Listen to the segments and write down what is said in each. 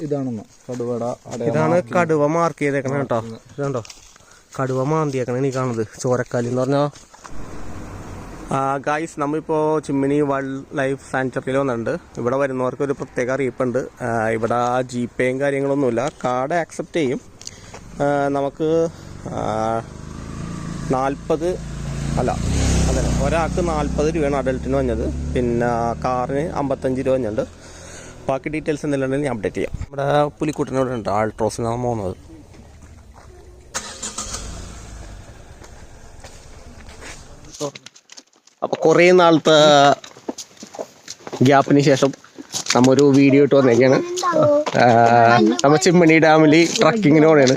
ഇതാണ് കടുവ മാർക്ക് ചെയ്തേക്കണ കേട്ടോ. ഇതുണ്ടോ കടുവ മാന്തിയേക്കണ ഈ കാണുന്നത് ചോരക്കാലി എന്ന് പറഞ്ഞാൽ. ഗായ്സ് നമ്മളിപ്പോൾ ചിമ്മിനി വൈൽഡ് ലൈഫ് സാങ്ച്വറിയിൽ വന്നിട്ടുണ്ട്. ഇവിടെ വരുന്നവർക്ക് ഒരു പ്രത്യേക അറിയിപ്പുണ്ട്. ഇവിടെ ജിപേയും കാര്യങ്ങളൊന്നുമില്ല, കാർഡ് ആക്സെപ്റ്റ് ചെയ്യും. നമുക്ക് 40 അതെ ഒരാൾക്ക് 40 രൂപയാണ് അഡൽട്ടിന് വന്നത്. പിന്നെ കാറിന് 55 രൂപ വന്നിട്ടുണ്ട്. ബാക്കി ഡീറ്റെയിൽസ് എന്തെങ്കിലും ഉണ്ടെങ്കിൽ ഞാൻ അപ്ഡേറ്റ് ചെയ്യാം. ഇവിടെ പുലിക്കുട്ടനോട് ഉണ്ട്, ആൾട്രോസിനാണ് പോകുന്നത്. അപ്പോൾ കുറേ നാളത്തെ ഗ്യാപ്പിന് ശേഷം നമ്മൊരു വീഡിയോ ഇട്ട് വന്നേക്കാണ്. നമ്മ ചിമ്മിണി ഡാമിൽ ട്രക്കിങ്ങിന് പോണേണ്.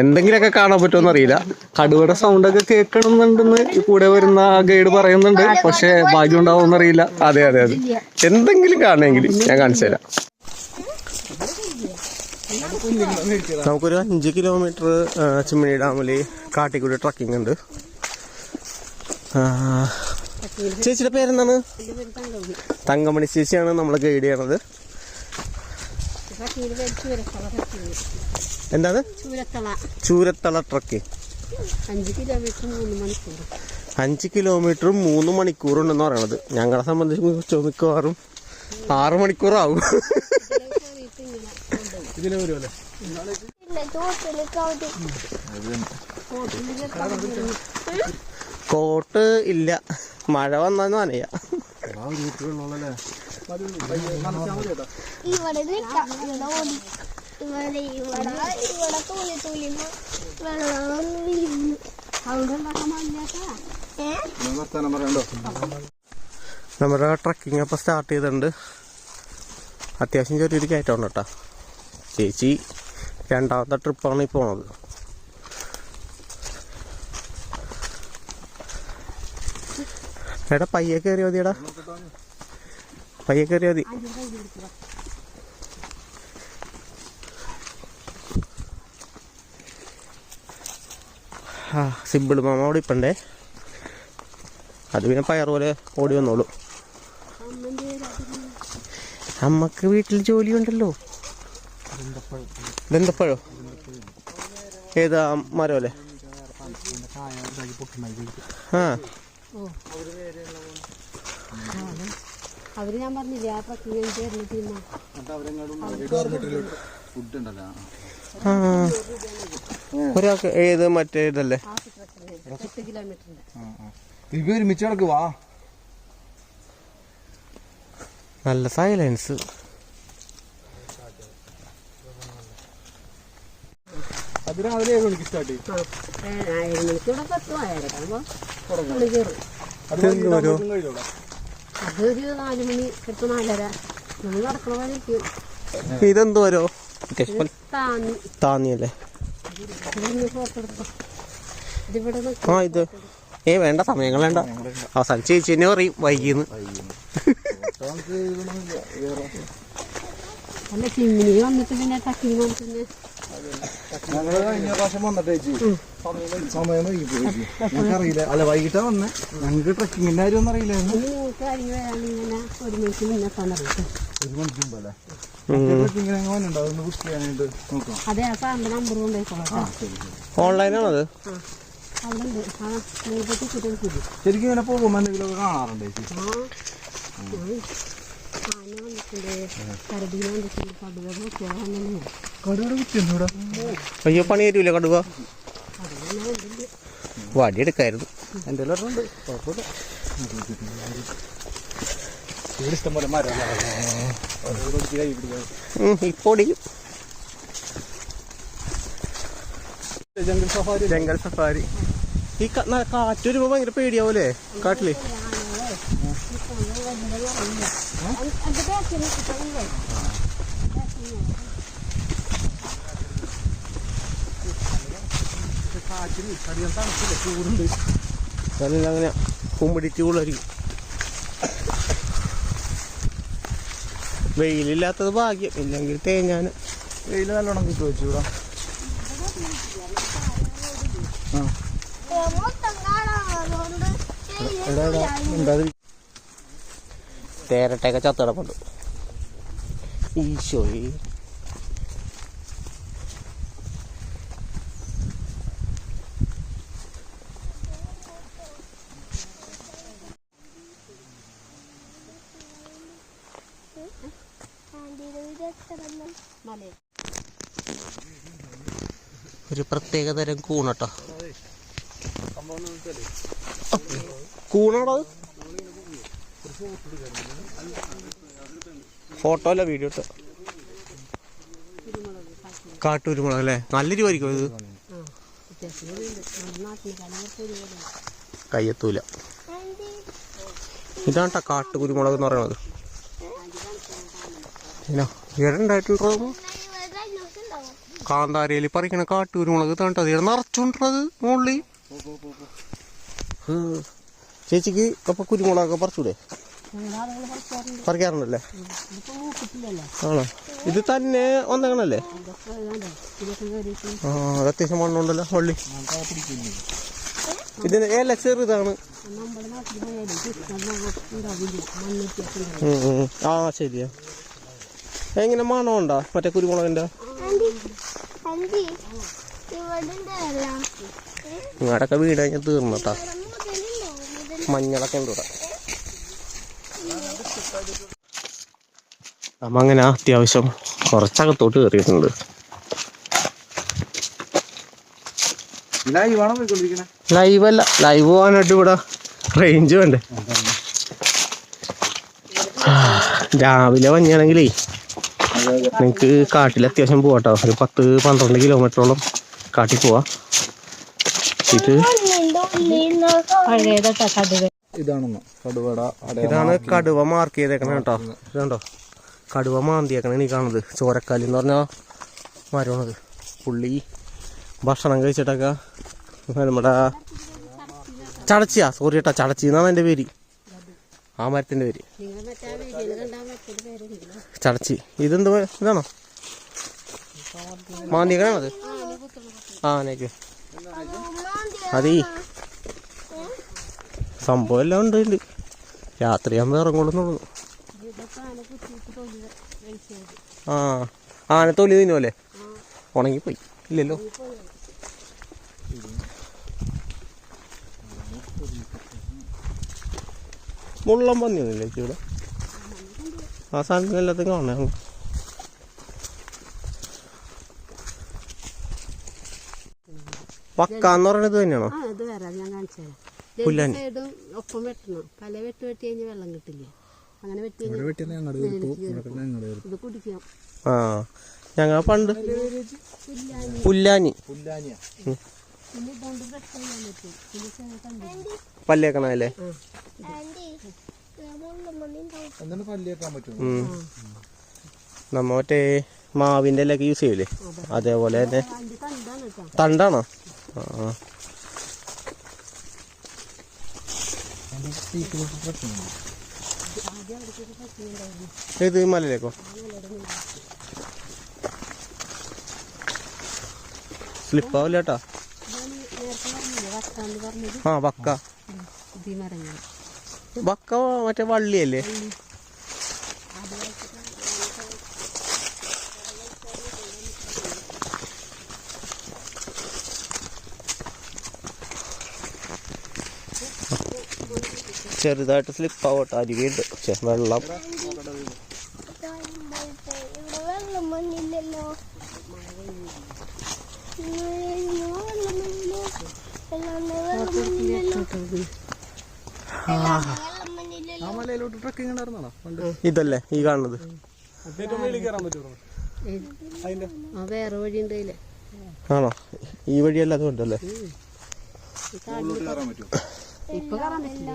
എന്തെങ്കിലുമൊക്കെ കാണാൻ പറ്റുമെന്ന് അറിയില്ല. കടുവയുടെ സൗണ്ടൊക്കെ കേൾക്കണമെന്നുണ്ടെന്ന് കൂടെ വരുന്ന ഗൈഡ് പറയുന്നുണ്ട്. പക്ഷെ ഭാഗ്യം ഉണ്ടാവുമെന്ന് അറിയില്ല. അതെ എന്തെങ്കിലും കാണണമെങ്കിൽ ഞാൻ കാണിച്ചു തരാം. നമുക്കൊരു 5 കിലോമീറ്റർ ചിമ്മിണി ഡാമിൽ കാട്ടിക്കൂടി ട്രക്കിംഗ് ഉണ്ട്. ചേച്ചിയുടെ പേരെന്താണ്? തങ്കമണി ചേച്ചിയാണ് നമ്മളെ ഗൈഡ് ചെയ്യണത്. എന്താണ്? ചൂരത്തള ട്രക്കിംഗ് 5 കിലോമീറ്റർ 3 മണിക്കൂറുണ്ടെന്ന് പറയണത്. ഞങ്ങളെ സംബന്ധിച്ച് മിക്കവാറും 6 മണിക്കൂറാവും. ഇതിന് വരുമല്ലേ കോട്ട് ഇല്ല, മഴ വന്നാന്ന് നനയാ. നമ്മുടെ ട്രക്കിംഗ് അപ്പം സ്റ്റാർട്ട് ചെയ്തിട്ടുണ്ട്. അത്യാവശ്യം ചെറിയൊരു കയറ്റമുണ്ട് കേട്ടോ. ചേച്ചി 2ാമത്തെ ട്രിപ്പാണ് ഈ പോണത്. എടാ പയ്യെ കയറിയോ മതി, പയ്യെ കയറിയോ മതി. സിമ്പിൾ മാമ അവിടെ ഇപ്പണ്ടേ. അത് പിന്നെ പയർ പോലെ ഓടി വന്നോളൂ. അമ്മക്ക് വീട്ടിൽ ജോലിയുണ്ടല്ലോ. ബന്ധപ്പഴോ? ഏതാ മരം അല്ലേ? അവര് ഞാൻ പറഞ്ഞില്ലേ ആ ഒരാൾക്ക് ഏത് മറ്റേ ഇതല്ലേ? നല്ല സൈലൻസ്. അതൊരു 4 മണി 4:30 നമ്മൾ നടക്കണ പോലെ. ഇതെന്തോരോ താന്നിയല്ലേ? ഇത് വേണ്ട സമയങ്ങൾ വേണ്ട. അവസാനം ചേച്ചി തന്നെ പറയും വൈകിന്ന്. അല്ല ചിമ്മിനി വന്നിട്ട് പിന്നെ ട്രക്കിങ് വന്നിട്ട് ഞങ്ങൾക്കറിയില്ല. അല്ല വൈകിട്ടാ വന്നേ. ഞങ്ങൾക്ക് ട്രക്കിങ്ങിന്റെ കാര്യം ഒന്നും അറിയില്ലായിരുന്നു. 1 മണിക്ക് മുന്നേ ഒരു മണിക്ക് മുമ്പല്ലേ ട്രക്കിങ്ങിന് എങ്ങനെ വന്നിട്ടുണ്ടോ? അതൊന്ന് ബുക്ക് ചെയ്യാനായിട്ട് നോക്കാം. അതെ ആ സാറിന്റെ നമ്പർ കൊണ്ടുപോയിക്കോളാം. ഓൺലൈനാണത്. ശരിക്കും ഇങ്ങനെ പോകുമ്പോ എന്തെങ്കിലുമൊക്കെ കാണാറുണ്ട് ചേച്ചി? അയ്യോ പണി തരൂല കടുവ. വടിയെടുക്കായിരുന്നു. എൻ്റെ ഉണ്ട് കുഴപ്പമില്ല. ഇഷ്ടംപോലെ മരം ഇപ്പൊടി. Jungle safari. ഈ കാറ്റ് വരുമ്പോ ഭയങ്കര പേടിയാവൂലേ കാട്ടില്? അങ്ങനെ കുമ്പിടിച്ച് കൊള്ളായിരിക്കും. വെയിലില്ലാത്തത് ഭാഗ്യം, ഇല്ലെങ്കിൽ തേഞ്ഞാന്. വെയിൽ നല്ലോണം കിട്ടും വെച്ചു ഇവിടെ. തേരട്ടയൊക്കെ ചത്തടപ്പുണ്ട്. ഈശോയി മലയിൽ ഒരു പ്രത്യേക തരം കൂണട്ടോ. കൂണാടോ? ഫോട്ടോ അല്ല വീഡിയോ ഇട്ടോ. കാട്ടുരുമുളക് അല്ലേ? നല്ല രൂപമായിരിക്കും ഇത്. കയ്യെത്തൂല. ഇതാണ് കേട്ടോ കാട്ടുകുരുമുളക് എന്ന് പറയുന്നത്. പിന്നെ ഇവിടെ ഉണ്ടായിട്ടുണ്ടോ കാന്താരയിൽ പറിക്കണ കാട്ടുകുരുമുളക്? ഇതാണ് ഇവിടെ നിറച്ചുണ്ടത് മുകളിൽ. ചേച്ചിക്ക് അപ്പൊ കുരുമുളകൊക്കെ പറിച്ചൂടെ? പറിക്കാറുണ്ടല്ലേ? ആണോ? ഇത് തന്നെ ഒന്നങ്ങനല്ലേ? ആ അത് അത്യാവശ്യം മണ്ണുണ്ടല്ലോ വള്ളി. ഇതിന് ഇല ചെറുതാണ്. ആ ശരിയാ. എങ്ങനെ മണമുണ്ടോ മറ്റേ കുരുമുളകിന്റെ? നിങ്ങളുടെയൊക്കെ വീട് കഴിഞ്ഞാൽ തീർന്നട്ടാ. മഞ്ഞളൊക്കെ ഉണ്ട് ഇവിടെ. നമ്മ അങ്ങനെ അത്യാവശ്യം കുറച്ചകത്തോട്ട് കയറിയിട്ടുണ്ട്. ലൈവ് അല്ല, ലൈവ് പോകാനായിട്ട് ഇവിടെ റേഞ്ച് വേണ്ടേ. രാവിലെ മഞ്ഞാണെങ്കിലേ നിങ്ങൾക്ക് കാട്ടിൽ അത്യാവശ്യം പോവാട്ടോ. ഒരു 10-12 കിലോമീറ്ററോളം കാട്ടിൽ പോവാ. ഇത് ഇതാണ് കടുവ മാർക്ക് ചെയ്തേക്കണ കേട്ടോ. ഇതുണ്ടോ കടുവ മാന്തിയേക്കണ ഈ കാണുന്നത്. ചോരക്കാലി എന്ന് പറഞ്ഞാൽ മരമാണത്. പുള്ളി ഭക്ഷണം കഴിച്ചിട്ടൊക്കെ നമ്മുടെ ചടച്ചിയാ, സോറി കേട്ടോ, ചടച്ചി എന്നാണ് എൻ്റെ പേര്. ആ മരത്തിൻ്റെ പേര് ചടച്ചി. ഇതെന്ത് ഇതാണോ മാന്തിയേക്കണത്? ആ നേക്ക് അതീ സംഭവം എല്ലാം ഉണ്ട്. രാത്രിയാകുമ്പോൾ ഇറങ്ങുള്ളൂ. ആ ആന തൊലി തിന്നുമല്ലേ? ഉണങ്ങിപ്പോയി ഇല്ലല്ലോ. മുള്ളം പന്നിയൊന്നുമില്ല ഇവിടെ. ആ സാധനത്തിന് എല്ലാത്തും കാണാം. വക്കാന്ന് പറയുന്നത് തന്നെയാണോ? പുല്ലാനി ഒപ്പം വെട്ടണം. പല വെട്ടി കഴിഞ്ഞ് വെള്ളം കിട്ടില്ല. അങ്ങനെ ഇത് കുടിക്കാം. ആ ഞങ്ങൾ പണ്ട് പുല്ലാനി പല്ലേക്കണല്ലേ? നമ്മ മറ്റേ മാവിന്റെ എല്ലൊക്കെ യൂസ് ചെയ്യൂലേ അതേപോലെ തന്നെ. തണ്ടാണോ? ആ ഏത് മലയിലേക്കോ? സ്ലിപ്പാവില്ല കേട്ടാ. ആ വക്ക വക്ക മറ്റേ വള്ളിയല്ലേ? ചെറുതായിട്ട് സ്ലിപ്പ് ആവട്ടെ. അരിവുണ്ട് വെള്ളം. ഇതല്ലേ ഈ കാണുന്നത്? വേറെ വഴി ഉണ്ടല്ലേ? ആണോ? ഈ വഴിയല്ല അതുകൊണ്ടല്ലേ? ഇപ്പൊ കാണാൻ പറ്റില്ല.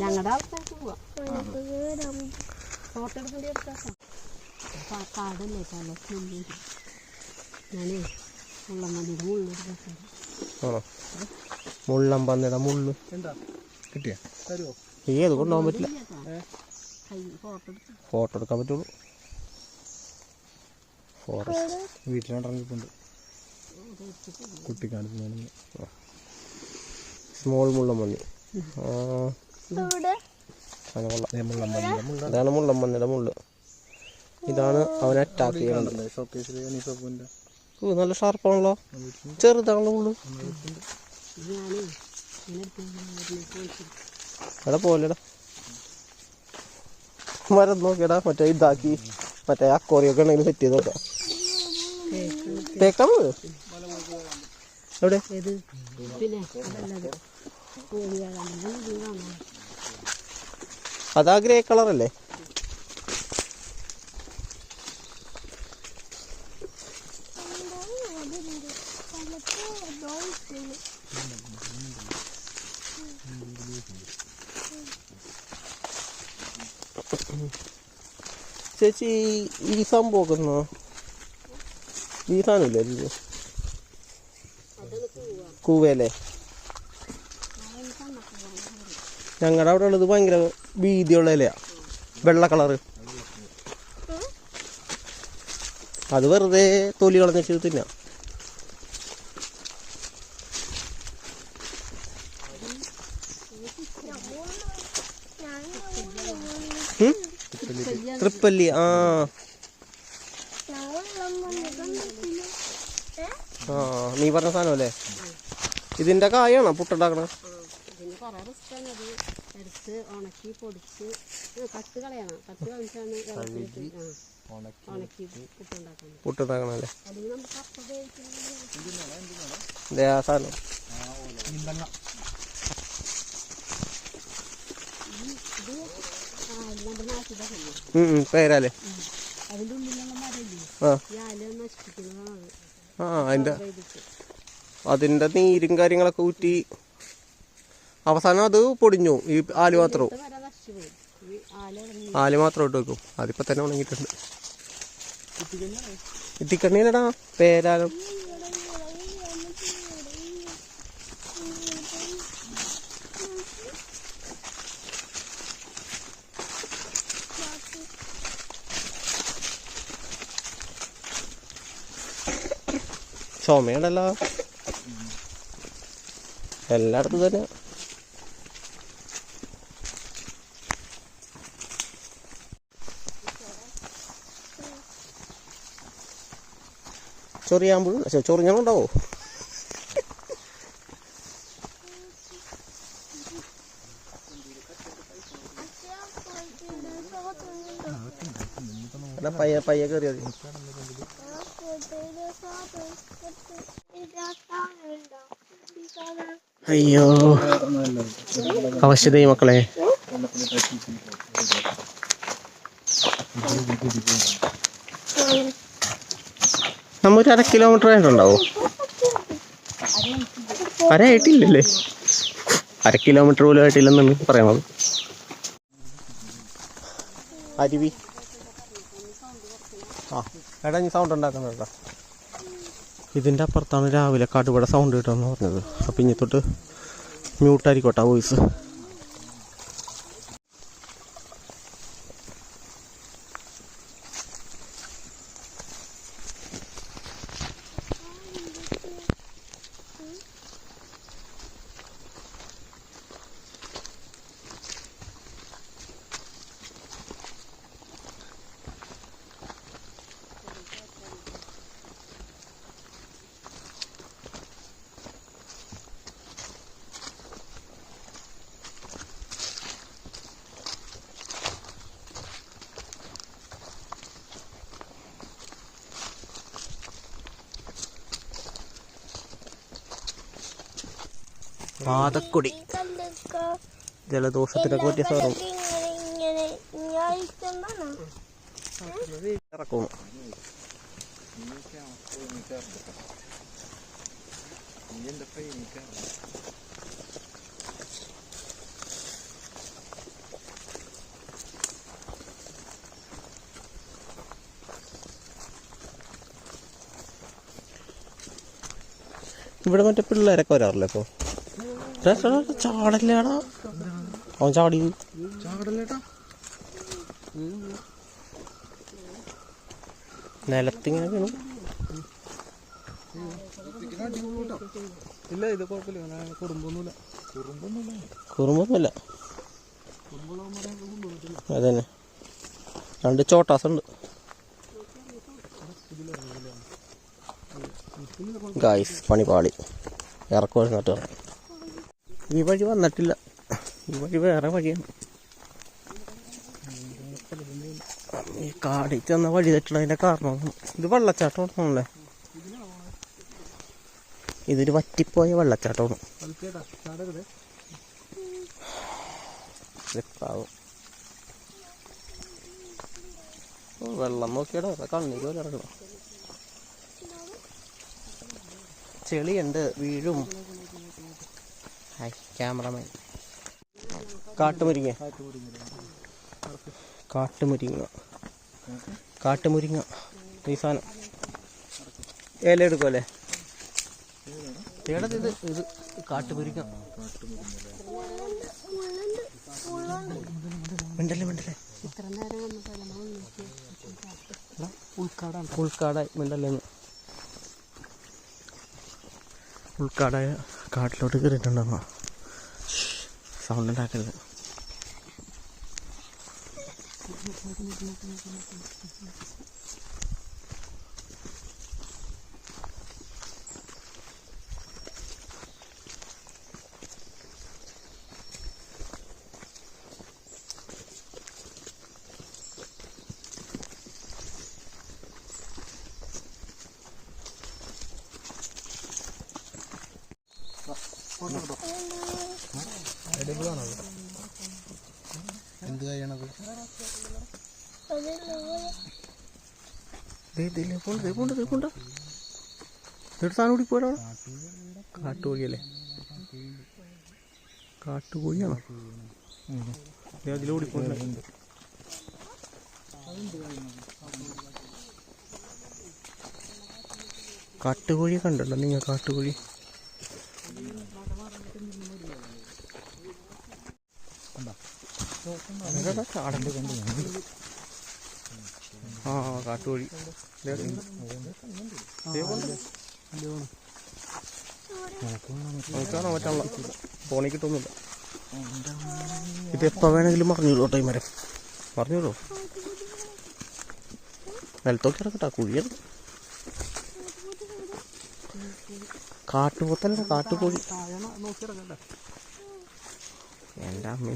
ഞങ്ങളുടെ ആൾക്കാർക്ക് പോവാം. ഫോട്ടോ എടുക്കേണ്ടി കാടല്ലേ പല സ്മെല്ലുണ്ട്. ഞാനേ മുള്ളമ്പന്നിയുടെ മുള്ളെടുക്കാം. ആണോ? മുള്ളമ്പന്നിയുടെ മുള്ളു കിട്ടിയ ഏത് കൊണ്ടുപോകാൻ പറ്റില്ല. ഫോട്ടോ എടുക്കാൻ പറ്റുള്ളൂ. ഫോറസ്റ്റ് വീട്ടിലിറങ്ങിയിട്ടുണ്ട്. കുട്ടിക്കാലത്ത് സ്മോൾ മുള്ളമ്പന്നി. ഇതാണ് മുള്ളമ്പന്നിയുടെ മുള്ള്. ഇതാണ് അവനെ അറ്റാക്ക് ചെയ്യുന്നത്. നല്ല ഷാർപ്പാണല്ലോ. ചെറുതാണല്ലോ മുള്ളു. എടാ പോലെടാ മരം നോക്കിയടാ. മറ്റേ ഇതാക്കി മറ്റേ അക്കോറിയൊക്കെ ഉണ്ടെങ്കിൽ സെറ്റ് ചെയ്ത് നോക്കാം. തേക്കാൻ പോയോ എവിടെ? പിന്നെ അതല്ലത് അതാ ഗ്രേ കളറല്ലേ? ചേച്ചി ഈ സംഭവമൊക്കെ ഈ സാധനമില്ലേ കൂവല്ലേ? ഞങ്ങളുടെ അവിടെ ഉള്ളത് ഭയങ്കര വീതിയുള്ള ഇലയാ, വെള്ള കളറ്. അത് വെറുതെ തൊലി കളഞ്ഞിട്ട് തിന്നാം. ട്രിപ്പല്ലി. ആ നീ പറഞ്ഞ സാധനം അല്ലേ? ഇതിന്റെ കായാണോ പുട്ടുണ്ടാക്കണ? എടുത്ത് ഉണക്കി പൊടിച്ച് കട്ട് കളയണം. കട്ട് കളിച്ചാണ് ഉണക്കി പുട്ടുണ്ടാക്കണല്ലേ? അല്ലെങ്കിൽ നമുക്ക് അപ്പം ആ സാധനം പേരല്ലേ? അതിൻ്റെ ഉള്ളിലുള്ള മരല്ലേ ഈ ആല നശിപ്പിക്കുന്നതാണ്. അതിന്റെ നീരും കാര്യങ്ങളൊക്കെ ഊറ്റി അവസാനം അത് പൊടിഞ്ഞു. ഈ ആല് മാത്രവും മാത്രം ഇട്ട് വെക്കും. അതിപ്പോ തന്നെ ഉണങ്ങിയിട്ടുണ്ട്. ഇത്തിക്കണ്ണിയിലടാ പേരാലം. ചുമയുണ്ടല്ലോ എല്ലായിടത്തും തന്നെ. ചൊറിയാകുമ്പോഴും ചൊറിഞ്ഞുണ്ടാവോ? പയ്യെ കയറിയാ മതി. അയ്യോ അവശതേ മക്കളെ. നമ്മൊരു 1/2 കിലോമീറ്റർ ആയിട്ടുണ്ടാവോ? ആയിട്ടില്ലല്ലേ? 1/2 കിലോമീറ്റർ പോലും ആയിട്ടില്ലെന്നാണ് പറയണത്. അരുവി. എടാ നീ സൗണ്ട് ഉണ്ടാക്കുന്നത് കേട്ടോ. ഇതിൻ്റെ അപ്പുറത്താണ് രാവിലെ കടുവട സൗണ്ട് കിട്ടുമെന്ന് പറഞ്ഞത്. അപ്പം ഇനി തൊട്ട് മ്യൂട്ടായിരിക്കോട്ടെ വോയിസ്. പാതക്കൊടി ജലദോഷത്തിനൊക്കെ പറ്റിയ സാധനം ഇറക്കുന്നു. ഇവിടെ മറ്റേ പിള്ളേരൊക്കെ വരാറില്ലേ ഇപ്പോൾ? ചാടല്ലേടാ അവൻ ചാടി. നിലത്തിങ്ങനെ വീണു. ഇല്ല ഇത് കുഴപ്പമില്ല, കുറുമ്പൊന്നുമില്ല. അതന്നെ 2 ചോട്ടാസുണ്ട് ഗായ്സ്. പണിപാളി ഇറക്കുവഴി നട്ടുക. ഈ വഴി വന്നിട്ടില്ല, ഈ വഴി വേറെ വഴിയാണ്. കാടിച്ച് തന്ന വഴി തെറ്റണതിൻ്റെ കാരണം ഇത് വെള്ളച്ചാട്ടമാണല്ലേ. ഇതൊരു വറ്റിപ്പോയ വെള്ളച്ചാട്ടമാണ്. വെള്ളം നോക്കിയടാ കണ്ണീര് പോലെ ഇറങ്ങണം. ചെളിയുണ്ട്, വീഴും. Hi cameraman. കാട്ടുമുരിങ്ങ ഈ സാധനം ഇല എടുക്കുമല്ലേ? ഏടത് ഇത് ഇത് കാട്ടുമുരിങ്ങ. മിണ്ടല്ലേ ഉൾക്കാടായി മിണ്ടല്ലേന്ന്. ഉൾക്കാടായ കാട്ടിലോട്ട് കയറിയിട്ടുണ്ടെന്നോ. സൗണ്ട് ഉണ്ടാക്കരുത്. എന്ത് കഴിയണത്? സാധനം കൂടി പോരാ. കാട്ടുകോഴിയല്ലേ? കാട്ടുകോഴിയാണോ? അതിലൂടി പോയി. കാട്ടുകോഴിയെ കണ്ടല്ലോ നിങ്ങൾ? കാട്ടുകോഴി ആ കാട്ടുകോഴി കാണാൻ പറ്റാനുള്ള ഫോണിൽ കിട്ടുന്നില്ല. ഇതെപ്പോൾ വേണമെങ്കിലും മറിഞ്ഞോട്ടോ. ഈ മരം മറിഞ്ഞോളൂ. നിലത്തോട്ട് ഇറക്കട്ടാ. കുഴിയാണ്. കാട്ടുപോത്തല്ല, കാട്ടുകോഴി. എൻ്റെ അമ്മ.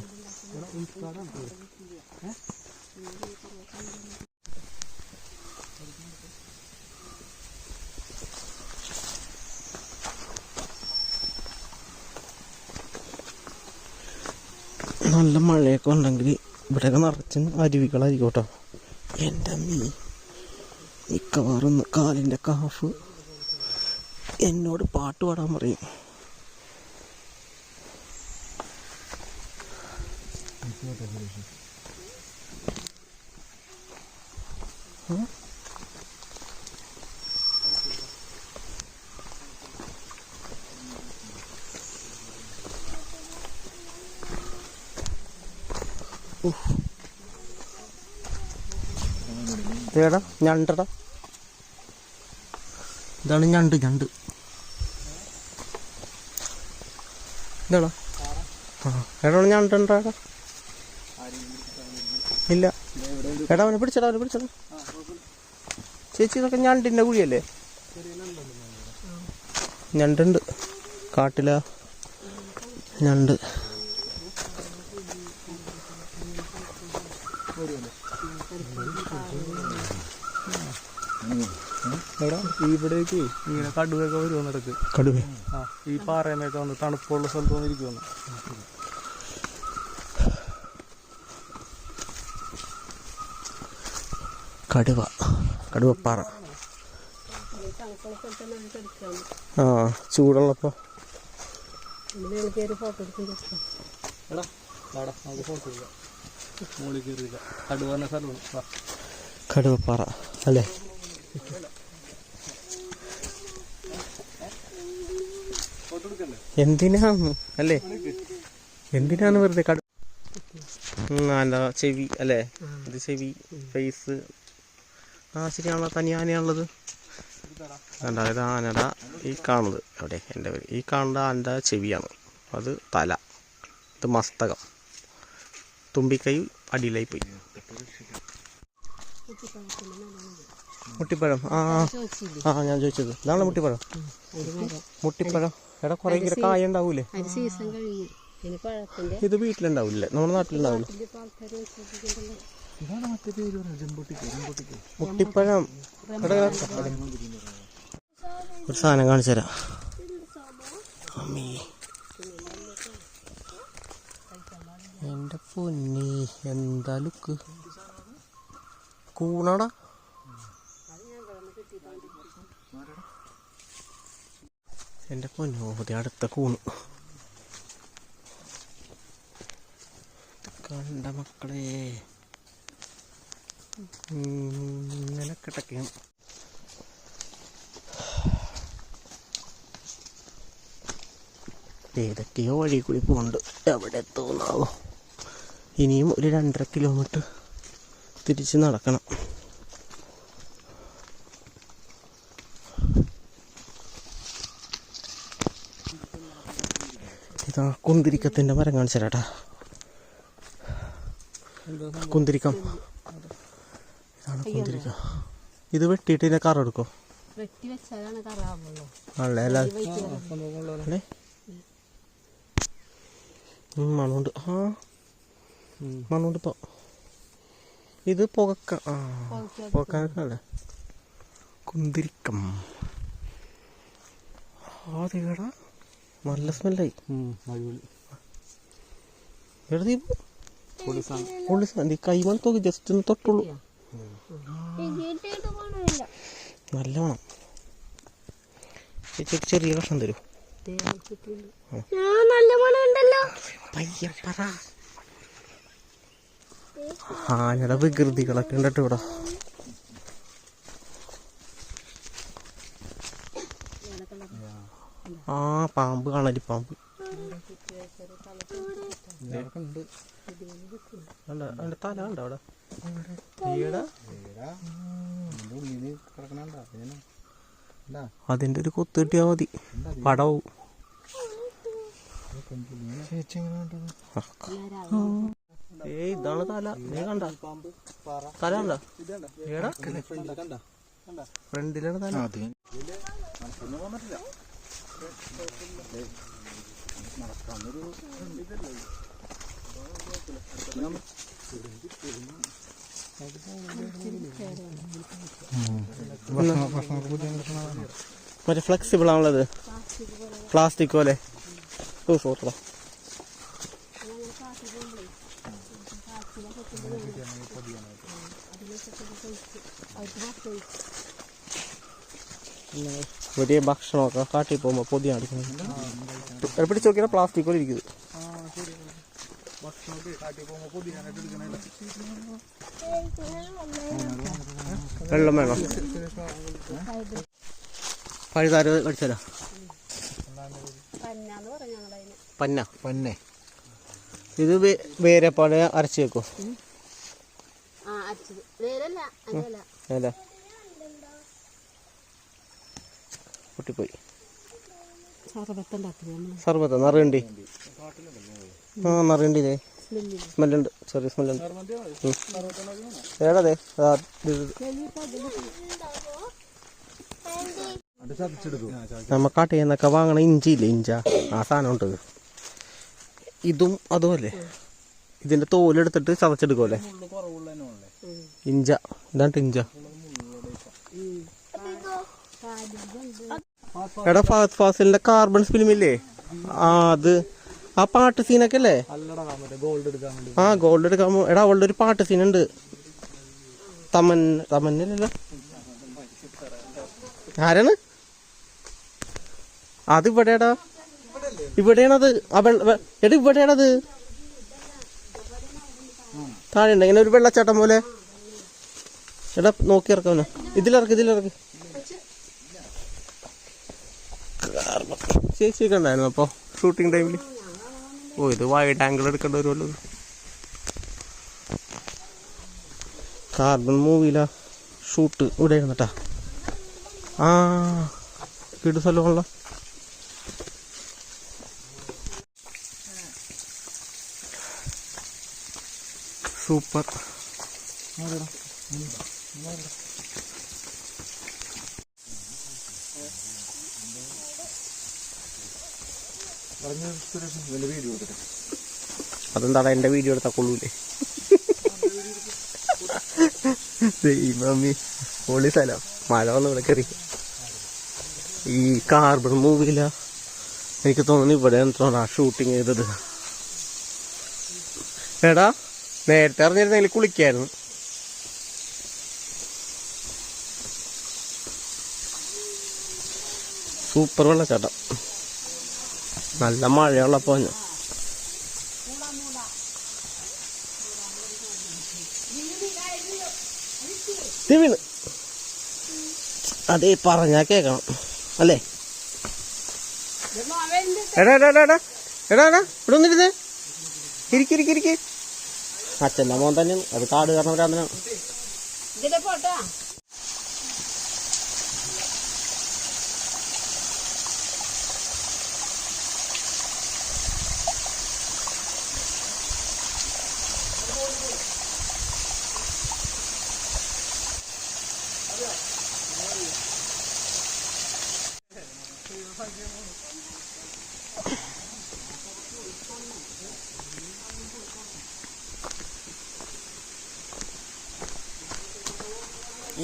നല്ല മഴയൊക്കെ ഉണ്ടെങ്കിൽ ഇവിടെയൊക്കെ നിറച്ച് അരുവികളായിരിക്കും കേട്ടോ. എൻ്റെ അമ്മീ മിക്കവാറും കാലിൻ്റെ കാഫ് എന്നോട് പാട്ട് പാടാൻ പറയും. ഏടാ ഞണ്ടടാ. ഇതാണ് ഞണ്ട്. ഇതാടാ. എടാ ഞണ്ടുണ്ടാ? ഇല്ല. എടാ അവനെ പിടിച്ചടാ. ചേച്ചി ഇതൊക്കെ ഞണ്ടിൻ്റെ കുഴിയല്ലേ? ഞണ്ടുണ്ട് കാട്ടില ഞണ്ട്. ഇവിടേക്ക് ഇങ്ങനെ കടുവയൊക്കെ വരുമോ? നടക്ക് കടുവ. ആ ഈ പാറയമൊക്കെ വന്ന് തണുപ്പുള്ള സ്ഥലത്ത് വന്നിരിക്കുമെന്ന്. കടുവപ്പാറ. ആ ചൂടുള്ളപ്പോ കടുവപ്പാറ അല്ലേ? എന്തിനാന്ന് അല്ലേ? എന്തിനാണ് വെറുതെ അല്ല ചെവി അല്ലേ? ഇത് ചെവി, ഫേസ്. ആ ശരിയാണല്ലോ. തനി ആനയാണുള്ളത്. കണ്ടാ ഇത് ആനയുടെ ഈ കാണുന്നത് എവിടെ? എൻ്റെ ഈ കാണുന്ന ആനയുടെ ചെവിയാണ്. അത് തല. ഇത് മസ്തകം. തുമ്പിക്കൈ അടിയിലായി പോയി. മുട്ടിപ്പഴം. ഞാൻ ചോദിച്ചത് ഇതാണ് മുട്ടിപ്പഴം. എടാ കുറെ കായ ഉണ്ടാവൂലേ? ഇത് വീട്ടിലുണ്ടാവില്ലേ? നമ്മുടെ നാട്ടിലുണ്ടാവില്ലേ? ഇതാണ് മറ്റേ പേര് പറഞ്ഞത് ജമ്പൊട്ടിക്ക് മുട്ടിപ്പഴം. ഒരു സാധനം കാണിച്ചു തരാം. അമ്മേ എൻ്റെ പൊന്നി, എന്താ ലുക്ക്. കൂണാടാ. എൻ്റെ പൊന്നോ, അടുത്ത കൂണ് കണ്ട മക്കളെ. ഇങ്ങനെ കിടക്കുകയാണ്. ഏതൊക്കെയോ വഴി കൂടി പോകുന്നുണ്ട്. എവിടെ എത്തുന്നാവോ. ഇനിയും ഒരു 2.5 കിലോമീറ്റർ തിരിച്ച് നടക്കണം. ഇതാ കുന്തിരിക്കത്തിൻ്റെ മരം കാണിച്ചു തരാട്ടാ. കുന്തിരിക്കം. ഇതാണ് കുന്തിരിക്കം. ഇത് വെട്ടിയിട്ട് ഇതിനെ കറ എടുക്കോ? ആണല്ലേ? അല്ല മണമുണ്ട്. ആ മണമുണ്ട്. ഇപ്പോൾ ഇത് പുകക്കാനല്ലേ കുന്തിരിക്കം. അതേടാ, നല്ല സ്മെല്ലായി. കൈമൺ തോക്കി ജസ്റ്റ് ഒന്ന് തൊട്ടുള്ളൂ. നല്ല മണം. ചെറിയ കഷ്ണം തരൂ. ആനയുടെ വികൃതികളൊക്കെ ഉണ്ടട്ടോ ഇവിടെ. ആ പാമ്പ്, കാണലി പാമ്പ്. തല ഉണ്ടോ അവിടെ? അതിന്റെ ഒരു കൊത്ത് കിട്ടിയാ മതി, പടവും. ഇതാണ് തല. നീ കണ്ട തല കണ്ട? ഏടാ ഫ്രണ്ടിലാണ് തല. മറ്റേ ഫ്ലെക്സിബിൾ ആണുള്ളത്, പ്ലാസ്റ്റിക് പോലെ. സോറി, വലിയ ഭക്ഷണമൊക്കെ കാട്ടി പോകുമ്പോൾ പൊതിയാണ് അടിക്കുന്നത്. പിടിച്ച് നോക്കിയാൽ പ്ലാസ്റ്റിക് പോലെ ഇരിക്കുന്നത്. വെള്ളം വേണം. പഴുതാര് കടിച്ചാലോ? പന്നെ. ഇത് വേരെപ്പാട് അരച്ച് വെക്കോ? അല്ല, പൊട്ടിപ്പോയി. സർബത്ത് നിറയണ്ടി. ആ നിറയണ്ടില്ലേ? സ്മെല്ലുണ്ട്, ചെറിയ സ്മെല്ലുണ്ട്. ഏടേ നമ്മ കാട്ടിൽ നിന്നൊക്കെ വാങ്ങണ ഇഞ്ചിയില്ലേ, ഇഞ്ച, ആ സാധനം ഉണ്ട്. ഇതും അതുമല്ലേ? ഇതിന്റെ തോലെടുത്തിട്ട് ചതച്ചെടുക്കുമല്ലേ ഇഞ്ച. ഇതാണ്ട് ഇഞ്ച. എടാ ഫഹദ് ഫാസിലിന്റെ കാർബൺ ഫിലിമില്ലേ, അത് ആ പാട്ട് സീനൊക്കെ അല്ലേ? ആ ഗോൾഡ് എടുക്കാൻ. എടാ അവളുടെ ഒരു പാട്ട് സീനുണ്ട്. തമന്നല്ലോ. ആരാണ് അത്? ഇവിടെയാടാ, ഇവിടെയാണത്. എടാ ഇവിടെയാണത്. താഴെ ഉണ്ട് ഇങ്ങനെ ഒരു വെള്ളച്ചാട്ടം പോലെ. എടാ നോക്കി ഇറക്കാവന. ഇതിലിറക്ക്. ചേച്ചിയൊക്കെ ഉണ്ടായിരുന്നു അപ്പോൾ ഷൂട്ടിങ് ടൈമിൽ. ഓ ഇത് വൈഡ് ആംഗിൾ എടുക്കേണ്ടി വരുമല്ലോ. കാർബൺ മൂവിയിലാ ഷൂട്ട് ഇവിടെ ആയിരുന്നട്ടാ. ആ കിടു സ്ഥലമുള്ള. സൂപ്പർ. അതെന്താടാ എൻ്റെ വീഡിയോ എടുത്താൽ കൊള്ളൂലേ? ദൈവമേ പൊളി സ്ഥലം. മഴ വന്ന് ഇവിടെ കയറി. ഈ കാർബൺ മൂവിയില എനിക്ക് തോന്നുന്നു ഇവിടെ എന്തോന്നാ ഷൂട്ടിങ് ചെയ്തത്. എടാ നേരത്തെ അറിഞ്ഞിരുന്നെങ്കിൽ കുളിക്കായിരുന്നു. സൂപ്പർ വെള്ളച്ചാട്ടം. നല്ല മഴയുള്ളപ്പോ വീണ്. അതേ പറഞ്ഞാ കേക്കണം അല്ലേ? എടാ എടാ എടാ എടാ എടാ എടാ ഇവിടെ ഒന്നിരുന്നേ. ഇരിക്കിരിക്കിരിക്ക്. അച്ഛൻ്റെ മോൻ തന്നെയാണ്. അത് കാട് കാരണം ഭ്രാന്തനാണ്.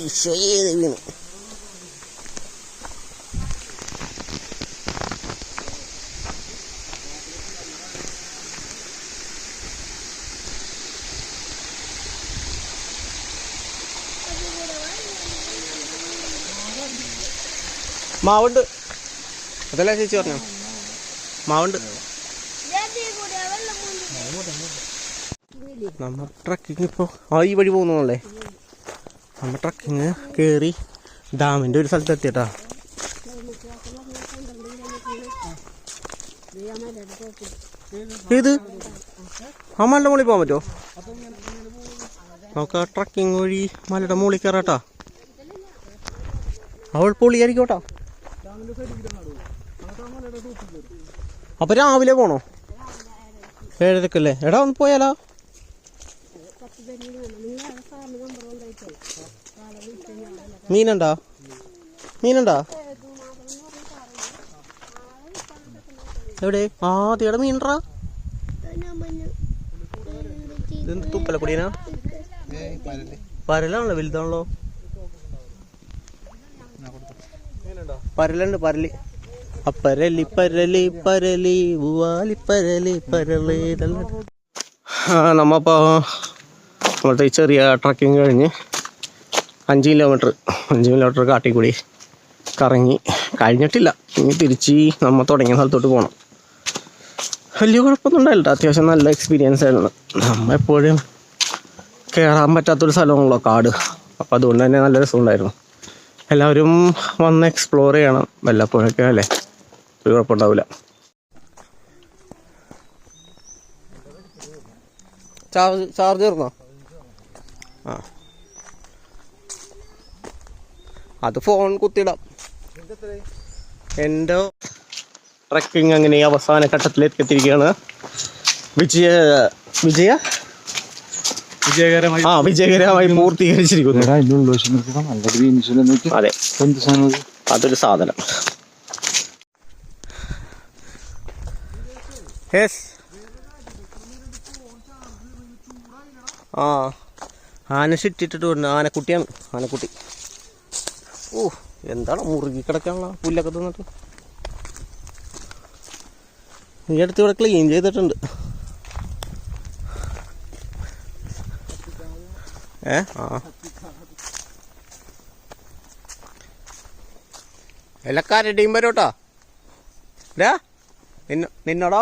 ഈശോയെ വീണു. മാവുണ്ട്. അതല്ല ചേച്ചി പറഞ്ഞോ, മാവുണ്ട്. നമ്മ ട്രക്കിങ് ഇപ്പോൾ ഈ വഴി പോകുന്നല്ലേ. നമ്മൾ ട്രക്കിങ് കയറി ഡാമിൻ്റെ ഒരു സ്ഥലത്ത് എത്തിയട്ടാ. ഏത് ആ മലയുടെ മുകളിൽ പോകാൻ പറ്റുമോ? നമുക്ക് ആ ട്രക്കിങ് വഴി മലയുടെ മുകളിൽ കയറാട്ടാ. അവൾ പൊളിയായിരിക്കോട്ടാ. അപ്പൊ രാവിലെ പോണോ? 7:30 എടാ ഒന്ന് പോയാലോ? മീനുണ്ടാ? എവിടെ? തീടെ മീൻറാ. ഇതെന്ത് തുപ്പലപ്പൊടിയനാ? പരലാണല്ലോ, വലുതാണല്ലോ. പരലുണ്ട്, പരല്. പരലി പരലി പരലി പൂവാലി പരലി പരലി. നമ്മപ്പോ നമ്മളത്തെ ഈ ചെറിയ ട്രക്കിങ് കഴിഞ്ഞ് 5 കിലോമീറ്റർ കാട്ടിക്കൂടി കറങ്ങി കഴിഞ്ഞിട്ടില്ല. ഇനി തിരിച്ച് നമ്മൾ തുടങ്ങിയ സ്ഥലത്തോട്ട് പോകണം. വലിയ കുഴപ്പമൊന്നും ഉണ്ടായില്ല. അത്യാവശ്യം നല്ല എക്സ്പീരിയൻസ് ആയിരുന്നു. നമ്മൾ എപ്പോഴും കയറാൻ പറ്റാത്തൊരു സ്ഥലമാണല്ലോ കാട്. അപ്പം അതുകൊണ്ട് തന്നെ നല്ല രസമുണ്ടായിരുന്നു. എല്ലാവരും വന്ന് എക്സ്പ്ലോർ ചെയ്യണം വല്ലപ്പോഴൊക്കെ അല്ലേ. ഒരു കുഴപ്പമുണ്ടാവില്ല. ചാർജ് തീർന്നോ? അത് ഫോൺ കുത്തിയിടാം. എൻ്റെ ട്രക്കിങ് അങ്ങനെ അവസാന ഘട്ടത്തിലേക്ക് എത്തിയിരിക്കുകയാണ്. വിജയകരമായി പൂർത്തീകരിച്ചിരിക്കുന്നു. അതെ, അതൊരു സാധനം. ആന ഷിറ്റിട്ടിട്ട് വരുന്നു. ആനക്കുട്ടിയാണ്, ആനക്കുട്ടി. എന്താണ് മുറുകി കിടക്കാനുള്ള പുല്ലൊക്കെ തിന്നിട്ട്. ഈ അടുത്ത് ഇവിടെ ക്ലീൻ ചെയ്തിട്ടുണ്ട്. എല്ലാക്കാരുടെയും വരോട്ടാ. നിന്നോടാ